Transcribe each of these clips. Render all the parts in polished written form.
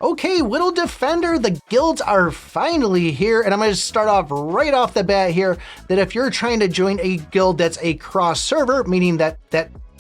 Okay, Wittle Defender, the guilds are finally here, and I'm going to start off right off the bat here that if you're trying to join a guild that's a cross server, meaning that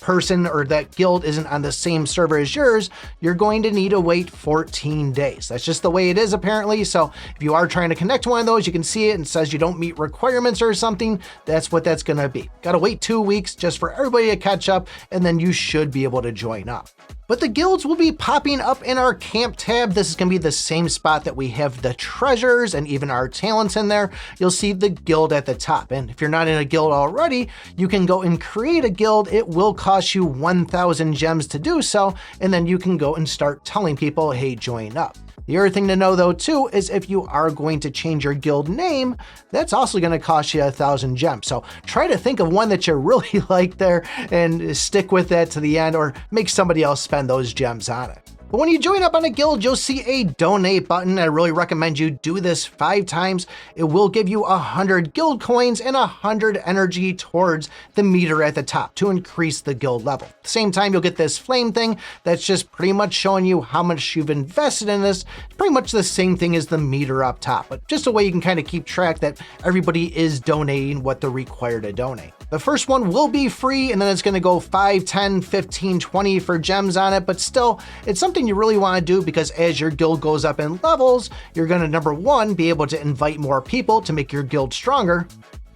person or that guild isn't on the same server as yours, you're going to need to wait 14 days. That's just the way it is apparently. So if you are trying to connect to one of those, you can see it and it says you don't meet requirements or something. That's what that's going to be. Got to wait 2 weeks just for everybody to catch up, and then you should be able to join up. But the guilds will be popping up in our camp tab. This is going to be the same spot that we have the treasures and even our talents in there. You'll see the guild at the top. And if you're not in a guild already, you can go and create a guild. It will cost you 1,000 gems to do so. And then you can go and start telling people, hey, join up. The other thing to know though too is if you are going to change your guild name, that's also going to cost you 1,000 gems. So try to think of one that you really like there and stick with that to the end, or make somebody else spend those gems on it. But when you join up on a guild, you'll see a donate button. I really recommend you do this 5 times. It will give you 100 guild coins and 100 energy towards the meter at the top to increase the guild level. At the same time, you'll get this flame thing that's just pretty much showing you how much you've invested in this. It's pretty much the same thing as the meter up top, but just a way you can kind of keep track that everybody is donating what they're required to donate. The first one will be free, and then it's going to go 5, 10, 15, 20 for gems on it, but still, it's something you really want to do because as your guild goes up in levels, you're going to, number one, be able to invite more people to make your guild stronger,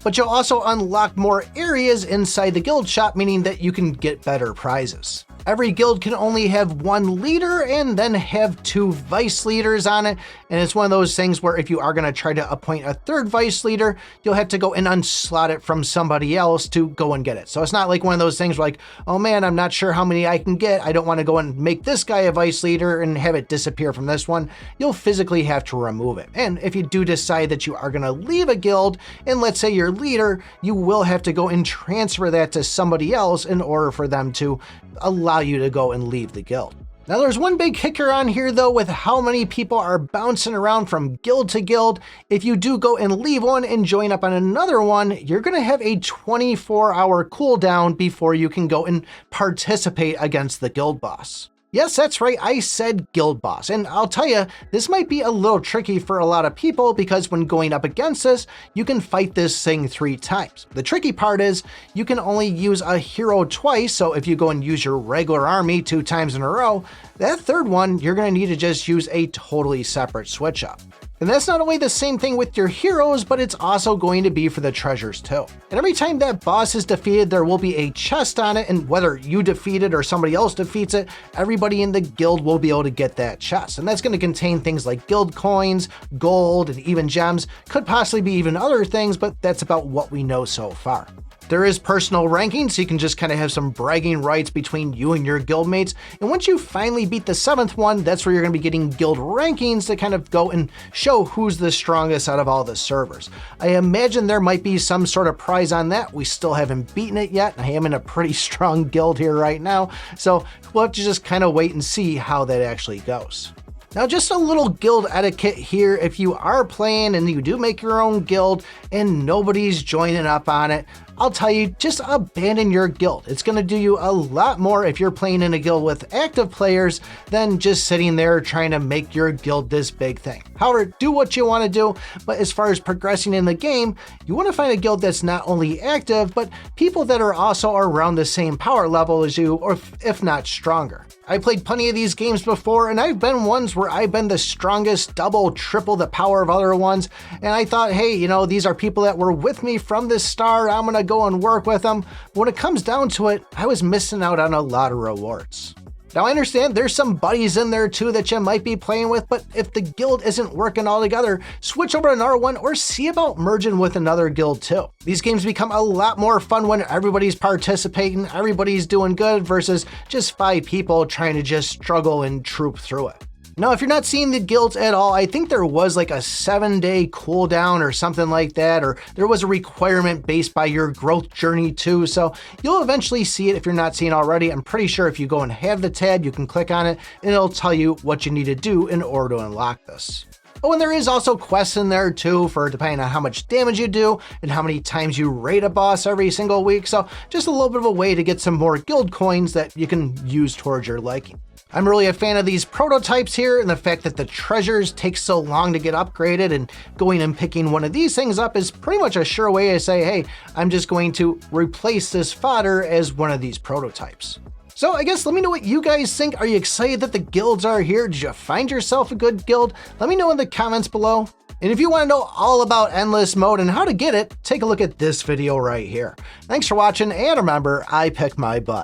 but you'll also unlock more areas inside the guild shop, meaning that you can get better prizes. Every guild can only have 1 leader and then have 2 vice leaders on it. And it's one of those things where if you are going to try to appoint a 3rd vice leader, you'll have to go and unslot it from somebody else to go and get it. So it's not like one of those things where like, oh man, I'm not sure how many I can get. I don't want to go and make this guy a vice leader and have it disappear from this one. You'll physically have to remove it. And if you do decide that you are going to leave a guild, and let's say your leader, you will have to go and transfer that to somebody else in order for them to allow you to go and leave the guild. Now there's one big kicker on here though with how many people are bouncing around from guild to guild. If you do go and leave one and join up on another one, you're going to have a 24-hour cooldown before you can go and participate against the guild boss. Yes, that's right, I said guild boss, and I'll tell you, this might be a little tricky for a lot of people because when going up against this, you can fight this thing 3 times. The tricky part is you can only use a hero twice, so if you go and use your regular army 2 times in a row, that 3rd one, you're going to need to just use a totally separate switch up. And that's not only the same thing with your heroes, but it's also going to be for the treasures too. And every time that boss is defeated, there will be a chest on it, and whether you defeat it or somebody else defeats it, everybody in the guild will be able to get that chest. And that's going to contain things like guild coins, gold, and even gems. Could possibly be even other things, but that's about what we know so far. There is personal ranking, so you can just kind of have some bragging rights between you and your guildmates. And once you finally beat the 7th one, that's where you're going to be getting guild rankings to kind of go and show who's the strongest out of all the servers. I imagine there might be some sort of prize on that. We still haven't beaten it yet. I am in a pretty strong guild here right now, so we'll have to just kind of wait and see how that actually goes. Now, just a little guild etiquette here. If you are playing and you do make your own guild and nobody's joining up on it, I'll tell you, just abandon your guild. It's going to do you a lot more if you're playing in a guild with active players than just sitting there trying to make your guild this big thing. However, do what you want to do, but as far as progressing in the game, you want to find a guild that's not only active, but people that are also around the same power level as you, or if not stronger. I played plenty of these games before, and I've been ones where I've been the strongest, double, triple the power of other ones, and I thought, hey, you know, these are people that were with me from the start, I'm gonna go and work with them. But when it comes down to it, I was missing out on a lot of rewards. Now I understand there's some buddies in there too that you might be playing with, but if the guild isn't working all together, switch over to another one or see about merging with another guild too. These games become a lot more fun when everybody's participating, everybody's doing good versus just 5 people trying to just struggle and troop through it. Now, if you're not seeing the guilds at all, I think there was like a 7-day cooldown or something like that, or there was a requirement based by your growth journey too, so you'll eventually see it if you're not seeing it already. I'm pretty sure if you go and have the tab, you can click on it and it'll tell you what you need to do in order to unlock this. Oh, and there is also quests in there too for depending on how much damage you do and how many times you raid a boss every single week. So just a little bit of a way to get some more guild coins that you can use towards your liking. I'm really a fan of these prototypes here and the fact that the treasures take so long to get upgraded, and going and picking one of these things up is pretty much a sure way to say, hey, I'm just going to replace this fodder as one of these prototypes. So I guess let me know what you guys think. Are you excited that the guilds are here? Did you find yourself a good guild? Let me know in the comments below. And if you want to know all about Endless Mode and how to get it, take a look at this video right here. Thanks for watching, and remember, I pick my butt.